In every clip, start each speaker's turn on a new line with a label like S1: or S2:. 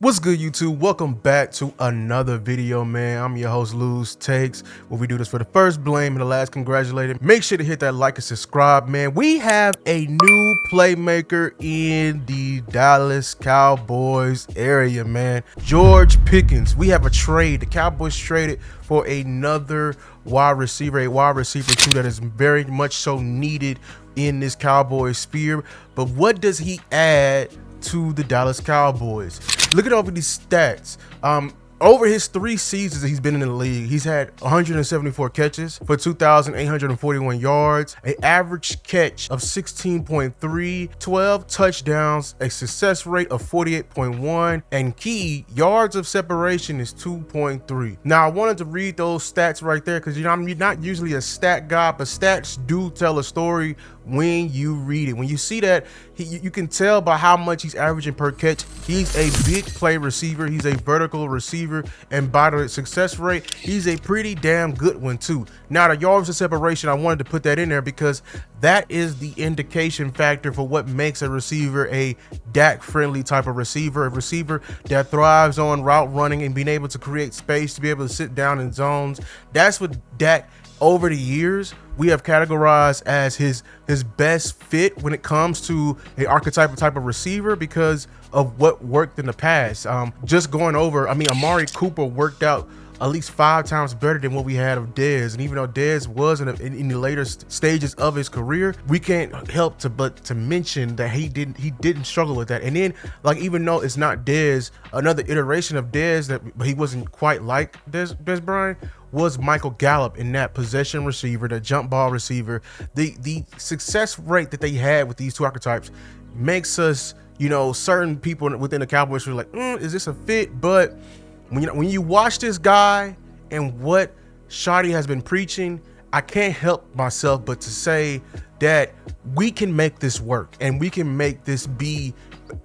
S1: What's good, YouTube? Welcome back to another video, man. I'm your host, Lose Takes, where we do this for the first blame and the last congratulated. Make sure to hit that like and subscribe, man. We have a new playmaker in the Dallas Cowboys area, man. George Pickens. We have a trade. The Cowboys traded for another wide receiver, a wide receiver too that is very much so needed in this Cowboys sphere. But what does he add to the Dallas Cowboys? Look at over these stats. Over his 3 seasons that he's been in the league, he's had 174 catches for 2,841 yards, an average catch of 16.3, 12 touchdowns, a success rate of 48.1, and key yards of separation is 2.3. Now, I wanted to read those stats right there because, you know, I'm not usually a stat guy, but stats do tell a story when you read it. When you see that, you can tell by how much he's averaging per catch. He's a big play receiver. He's a vertical receiver, and by the success rate, he's a pretty damn good one too. Now, the yards of separation, I wanted to put that in there because that is the indication factor for what makes a receiver a Dak friendly type of receiver, a receiver that thrives on route running and being able to create space to be able to sit down in zones. That's what Dak, over the years, we have categorized as his best fit when it comes to a archetypal type of receiver because of what worked in the past. Just going over, I mean, Amari Cooper worked out at least 5 times better than what we had of Dez. And even though Dez was in the later stages of his career, we can't help to mention that he didn't struggle with that. And then, like, even though it's not Dez, another iteration of Dez that he wasn't quite like Dez Bryant was Michael Gallup in that possession receiver, the jump ball receiver. The success rate that they had with these two archetypes makes us, you know, certain people within the Cowboys were like, is this a fit? But when you watch this guy and what Shotty has been preaching, I can't help myself but to say that we can make this work and we can make this be,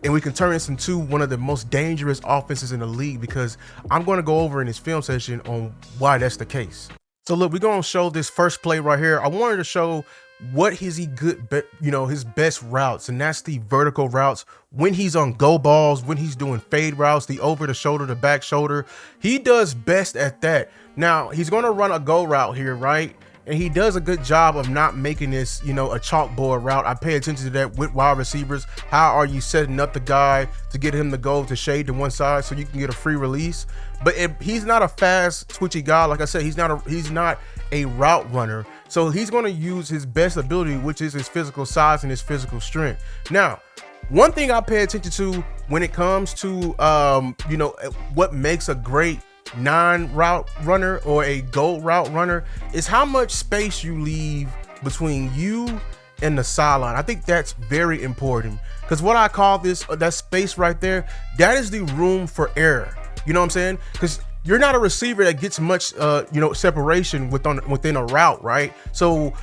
S1: and we can turn this into one of the most dangerous offenses in the league, because I'm going to go over in this film session on why that's the case. So look, we're going to show this first play right here. I wanted to show what is he good, you know, his best routes, and that's the vertical routes. When he's on go balls, when he's doing fade routes, the over the shoulder, the back shoulder, he does best at that. Now, he's going to run a go route here, right? And he does a good job of not making this, you know, a chalkboard route. I pay attention to that with wide receivers. How are you setting up the guy to get him to go to shade to one side so you can get a free release? But he's not a fast, twitchy guy. Like I said, he's not a route runner. So he's going to use his best ability, which is his physical size and his physical strength. Now, one thing I pay attention to when it comes to, you know, what makes a great non-route runner or a go route runner is how much space you leave between you and the sideline. I think that's very important, because what I call this, that space right there, that is the room for error. You know what I'm saying? Because you're not a receiver that gets much, you know, separation within a route, right? So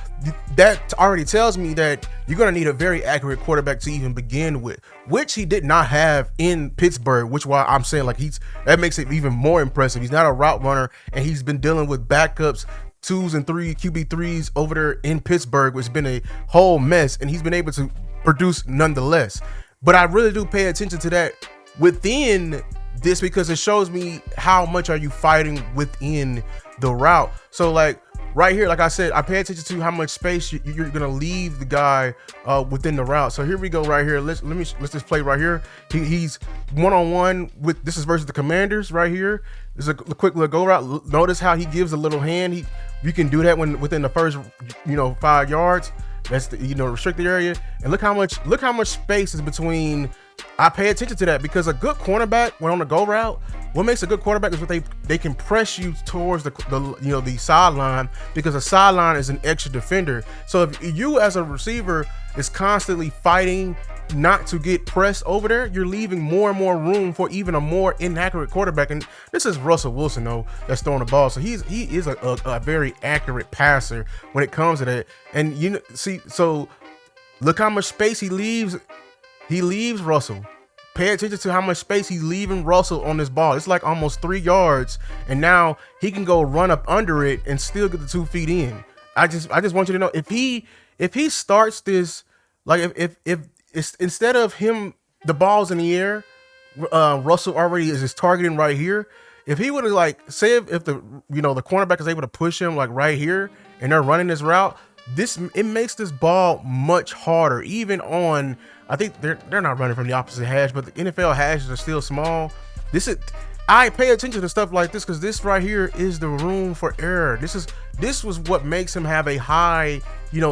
S1: that already tells me that you're going to need a very accurate quarterback to even begin with, which he did not have in Pittsburgh, which why I'm saying, like, that makes it even more impressive. He's not a route runner, and he's been dealing with backups, 2s and 3 QB3s over there in Pittsburgh, which has been a whole mess, and he's been able to produce nonetheless. But I really do pay attention to that within this, because it shows me how much are you fighting within the route. So, like, right here, like I said, I pay attention to how much space you're gonna leave the guy within the route. So here we go right here. Let's just play right here. He's one-on-one with, this is versus the Commanders right here. This is a quick little go route. Notice how he gives a little hand. You can do that when within the first, you know, 5 yards. That's the, you know, restricted area. And look how much space is between. I pay attention to that because a good cornerback, when on the go route, what makes a good quarterback is what they can press you towards the you know, the sideline, because a sideline is an extra defender. So if you as a receiver is constantly fighting not to get pressed over there, you're leaving more and more room for even a more inaccurate quarterback. And this is Russell Wilson, though, that's throwing the ball. So he is a very accurate passer when it comes to that. And you know, see, so look how much space he leaves. He leaves Russell. Pay attention to how much space he's leaving Russell on this ball. It's like almost 3 yards, and now he can go run up under it and still get the 2 feet in. I just want you to know, if he starts this, like, if it's, instead of him, the ball's in the air, Russell already is targeting right here. If he would have like say if the the cornerback is able to push him like right here and they're running this route, it makes this ball much harder. Even on, I think they're not running from the opposite hash, but the NFL hashes are still small. I pay attention to stuff like this because this right here is the room for error. This was what makes him have a high,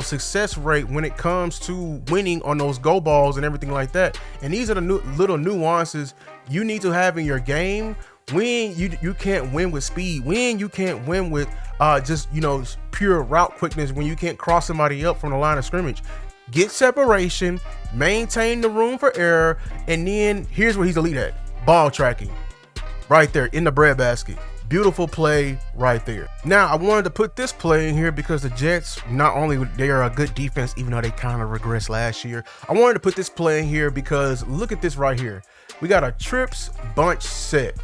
S1: success rate when it comes to winning on those go balls and everything like that. And these are the little nuances you need to have in your game when you can't win with speed, when you can't win with just pure route quickness, when you can't cross somebody up from the line of scrimmage. Get separation, maintain the room for error, and then here's where he's elite at: ball tracking. Right there in the breadbasket. Beautiful play right there. Now, I wanted to put this play in here because the Jets, not only they are a good defense, even though they kind of regressed last year, I wanted to put this play in here because look at this right here. We got a trips bunch set.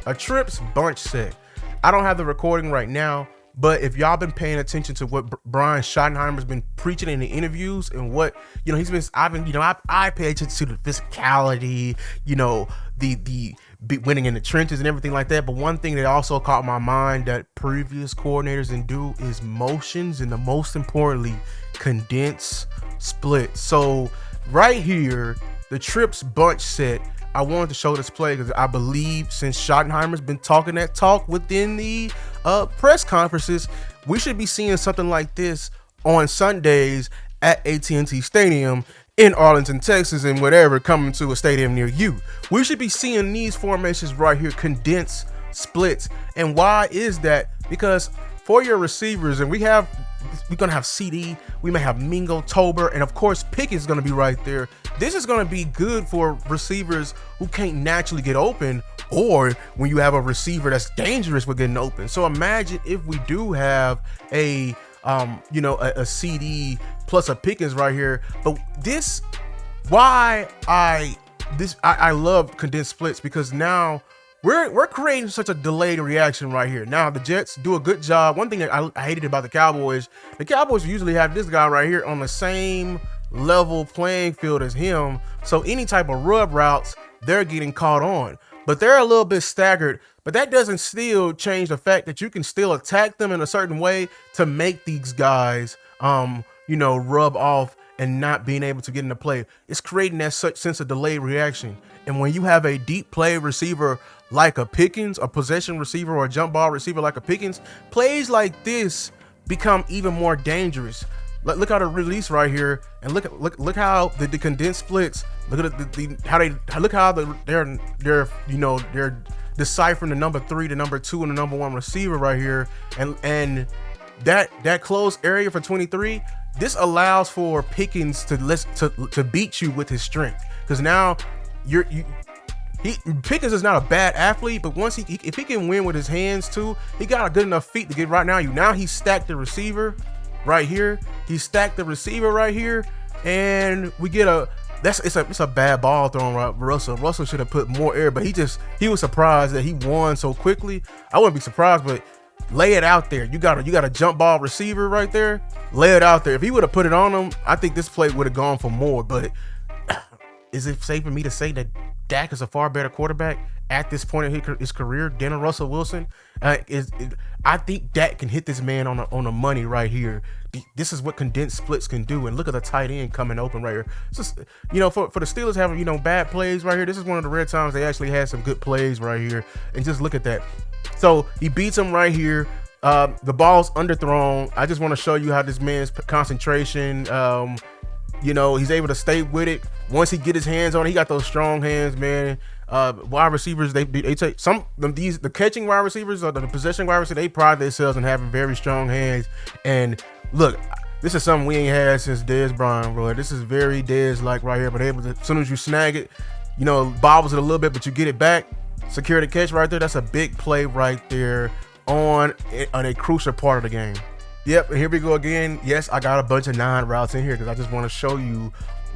S1: A trips bunch set. I don't have the recording right now, but if y'all been paying attention to what Brian Schottenheimer's been preaching in the interviews and what I pay attention to the physicality, the winning in the trenches and everything like that. But one thing that also caught my mind that previous coordinators didn't do is motions, and the most importantly, condense split. So right here, the trips bunch set. I wanted to show this play because I believe since Schottenheimer's been talking that talk within the press conferences, we should be seeing something like this on Sundays at AT&T Stadium in Arlington, Texas, and whatever coming to a stadium near you. We should be seeing these formations right here, condensed splits. And why is that? Because for your receivers, and we're gonna have CD, we may have Mingo, Tober, and of course Pickens is gonna be right there. This is gonna be good for receivers who can't naturally get open, or when you have a receiver that's dangerous with getting open. So imagine if we do have a CD plus a Pickens right here. But I love condensed splits because now we're creating such a delayed reaction right here. Now the Jets do a good job. One thing that I hated about the Cowboys usually have this guy right here on the same level playing field as him. So any type of rub routes, they're getting caught on. But they're a little bit staggered. But that doesn't still change the fact that you can still attack them in a certain way to make these guys, rub off and not being able to get into play. It's creating that such sense of delayed reaction. And when you have a deep play receiver like a Pickens, a possession receiver or a jump ball receiver like a Pickens, plays like this become even more dangerous. Look how the release right here, and look how the condensed splits. Look at they're deciphering the number 3, the number 2, and the number 1 receiver right here, and that closed area for 23. This allows for Pickens to beat you with his strength, because now Pickens is not a bad athlete, but once if he can win with his hands too, he got a good enough feet to get right now. Now he stacked the receiver right here. He stacked the receiver right here, and we get it's a bad ball thrown right. Russell should have put more air, but he was surprised that he won so quickly. I wouldn't be surprised, but lay it out there. You got a jump ball receiver right there. Lay it out there. If he would have put it on him, I think this play would have gone for more. But is it safe for me to say that Dak is a far better quarterback at this point in his career than Russell Wilson? I think Dak can hit this man on the money right here. This is what condensed splits can do. And look at the tight end coming open right here. It's just, for the Steelers having, bad plays right here, this is one of the rare times they actually had some good plays right here. And just look at that. So he beats him right here. The ball's underthrown. I just want to show you how this man's concentration, he's able to stay with it. Once he get his hands on it, he got those strong hands, man. Wide receivers, they take the catching wide receivers or the possession wide receivers, they pride themselves in having very strong hands. And look, this is something we ain't had since Dez Bryant, bro. This is very Dez-like right here, but as soon as you snag it, bobbles it a little bit, but you get it back, secure the catch right there. That's a big play right there on a crucial part of the game. Yep, and here we go again. Yes, I got a bunch of 9 routes in here because I just want to show you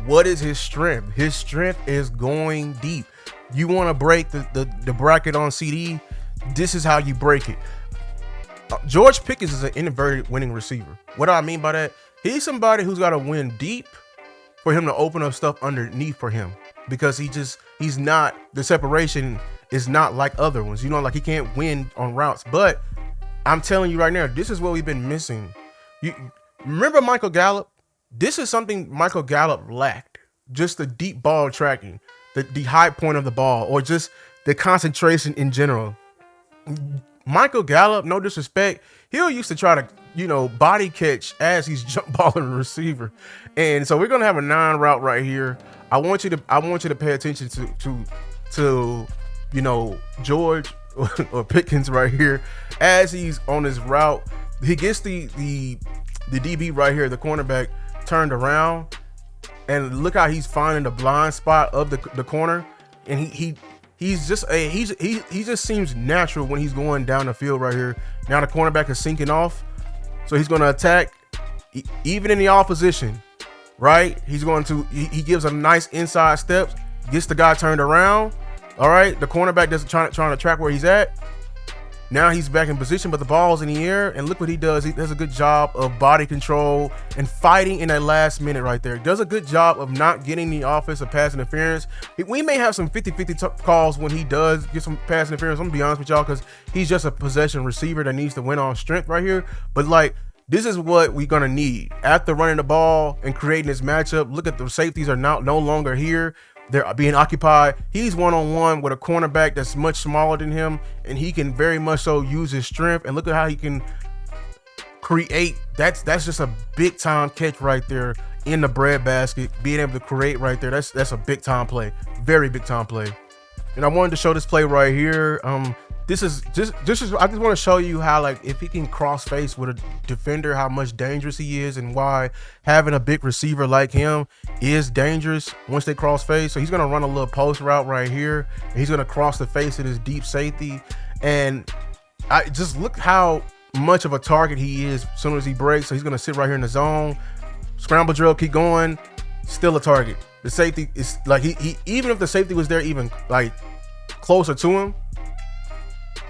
S1: what is his strength. His strength is going deep. You want to break the bracket on CD, this is how you break it. George Pickens is an inverted winning receiver. What do I mean by that? He's somebody who's got to win deep for him to open up stuff underneath for him. because he's not, the separation is not like other ones. You know, like he can't win on routes. But I'm telling you right now, this is what we've been missing. You remember Michael Gallup? This is something Michael Gallup lacked. Just the deep ball tracking, the high point of the ball, or just the concentration in general. Michael Gallup, no disrespect, he used to try to, body catch as he's jump balling the receiver. And so we're gonna have a 9 route right here. I want you to pay attention to George or Pickens right here as he's on his route. He gets the DB right here, the cornerback, turned around, and look how he's finding the blind spot of the corner, and he just seems natural when he's going down the field right here. Now the cornerback is sinking off, so he's going to attack even in the opposition, right? He gives a nice inside step, gets the guy turned around. All right, the cornerback doesn't trying to track where he's at. Now he's back in position, but the ball's in the air, and look what he does. He does a good job of body control and fighting in that last minute right there. Does a good job of not getting the offensive pass interference. We may have some 50-50 calls when he does get some pass interference. I'm gonna be honest with y'all, because he's just a possession receiver that needs to win on strength right here. But like, this is what we're gonna need after running the ball and creating this matchup. Look at the safeties are now no longer here. They're being occupied. He's one-on-one with a cornerback that's much smaller than him, and he can very much so use his strength. And look at how he can create. That's just a big time catch right there in the breadbasket. Being able to create right there, that's a big time play, very big time play. And I wanted to show this play right here. This is just I just want to show you how, like, if he can cross face with a defender, how much dangerous he is, and why having a big receiver like him is dangerous once they cross face. So he's gonna run a little post route right here, and he's gonna cross the face of this deep safety, and I just look how much of a target he is as soon as he breaks. So he's gonna sit right here in the zone, scramble drill, keep going, still a target. The safety is like, he even if the safety was there even like closer to him,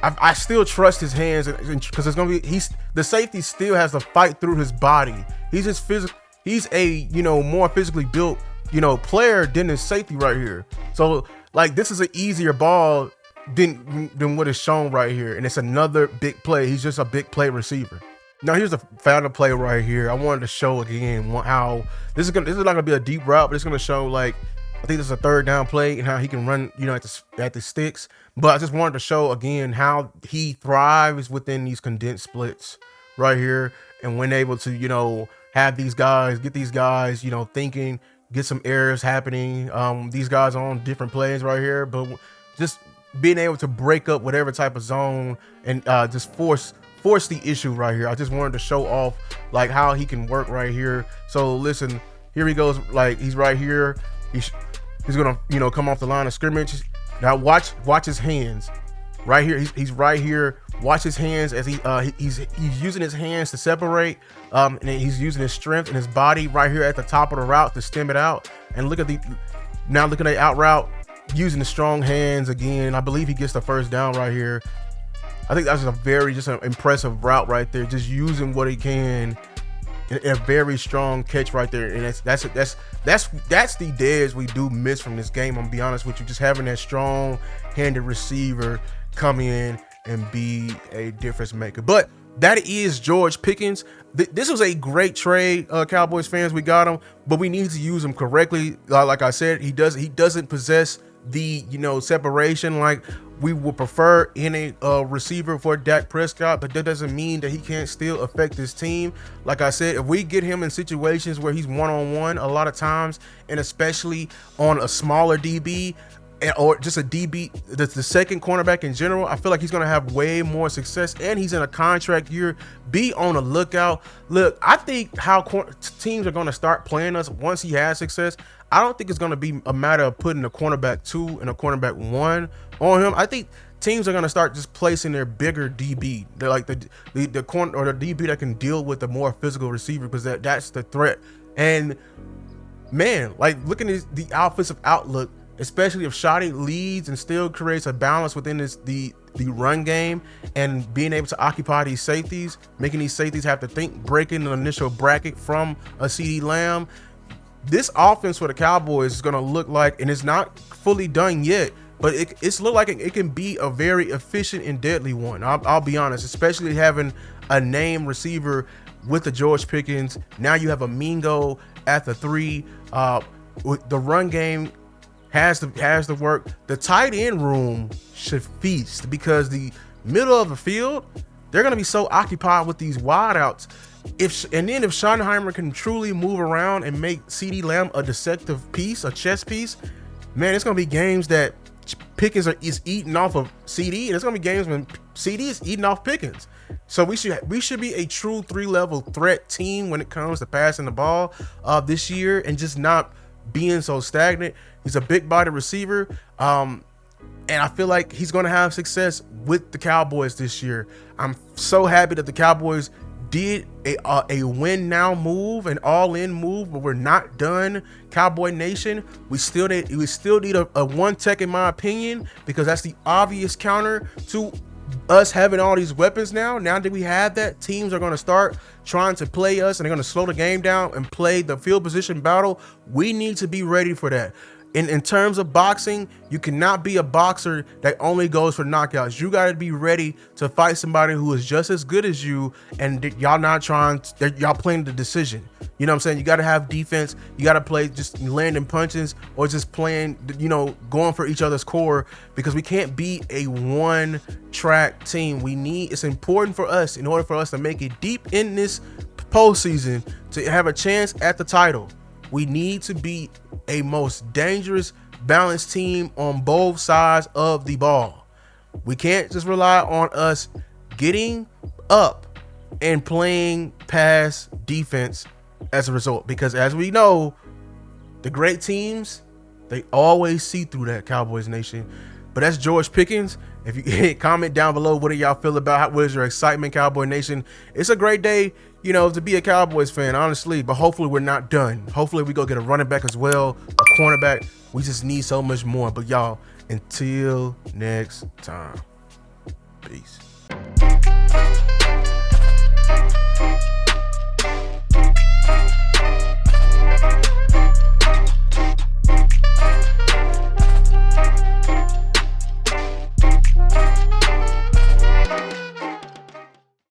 S1: I still trust his hands, because it's gonna be the safety still has to fight through his body. He's just he's a more physically built player than his safety right here. So like, this is an easier ball than what is shown right here, and it's another big play. He's just a big play receiver. Now here's the final play right here. I wanted to show again how this is not gonna be a deep route, but it's gonna show, like, I think this is a 3rd down play and how he can run, at the sticks. But I just wanted to show again how he thrives within these condensed splits right here, and when able to, have these guys, get these guys, thinking, get some errors happening. These guys are on different plays right here, but just being able to break up whatever type of zone and just force the issue right here. I just wanted to show off like how he can work right here. So listen, here he goes. Like, he's right here. He's gonna come off the line of scrimmage. Now watch his hands right here. He's right here. Watch his hands as he's using his hands to separate, and he's using his strength and his body right here at the top of the route to stem it out. And look at the out route, using the strong hands again. I believe he gets the 1st down right here. I think that's just an impressive route right there, just using what he can. A very strong catch right there, and that's the days we do miss from this game. I'm gonna be honest with you, just having that strong-handed receiver come in and be a difference maker. But that is George Pickens. This was a great trade, Cowboys fans. We got him, but we need to use him correctly. Like I said, he doesn't possess the separation like we would prefer in a receiver for Dak Prescott, but that doesn't mean that he can't still affect his team. Like I said, if we get him in situations where he's one-on-one a lot of times, and especially on a smaller DB or just a DB, the second cornerback in general, I feel like he's going to have way more success, and he's in a contract year. Be on the lookout. Look, I think how teams are going to start playing us once he has success, I don't think it's going to be a matter of putting a cornerback 2 and a cornerback 1 on him. I think teams are going to start just placing their bigger DB. They're like the corner or the DB that can deal with the more physical receiver, because that's the threat. And man, like, looking at the offensive outlook, especially if Shoddy leads and still creates a balance within the run game, and being able to occupy these safeties, making these safeties have to think, breaking the initial bracket from a CeeDee Lamb. this offense for the Cowboys is going to look like, and it's not fully done yet, but it's look like it can be a very efficient and deadly one. I'll be honest, especially having a named receiver with the George Pickens. Now you have a Mingo at the 3. The run game has the work. The tight end room should feast, because the middle of the field, they're going to be so occupied with these wideouts. If Schottenheimer can truly move around and make CeeDee Lamb a deceptive piece, a chess piece, man, it's going to be games that Pickens is eating off of CD, and it's going to be games when CD is eating off Pickens. So we should be a true 3-level threat team when it comes to passing the ball this year, and just not being so stagnant. He's a big-bodied receiver, and I feel like he's going to have success with the Cowboys this year. I'm so happy that the Cowboys did a win now move, an all-in move, but we're not done. Cowboy Nation, we still need a 1 tech, in my opinion, because that's the obvious counter to us having all these weapons now. Now that we have that, teams are going to start trying to play us, and they're going to slow the game down and play the field position battle. We need to be ready for that. In terms of boxing, you cannot be a boxer that only goes for knockouts. You got to be ready to fight somebody who is just as good as you, and y'all playing the decision. You know what I'm saying? You got to have defense. You got to play just landing punches, or just playing, going for each other's core, because we can't be a one-track team. It's important for us, in order for us to make it deep in this postseason, to have a chance at the title. We need to be a most dangerous, balanced team on both sides of the ball. We can't just rely on us getting up and playing pass defense as a result, because as we know, the great teams, they always see through that, Cowboys Nation. But that's George Pickens. If you comment down below, what do y'all feel about what is your excitement, Cowboy Nation? It's a great day, to be a Cowboys fan, honestly, but hopefully we're not done. Hopefully we go get a running back as well, a cornerback. We just need so much more. But y'all, until next time, peace.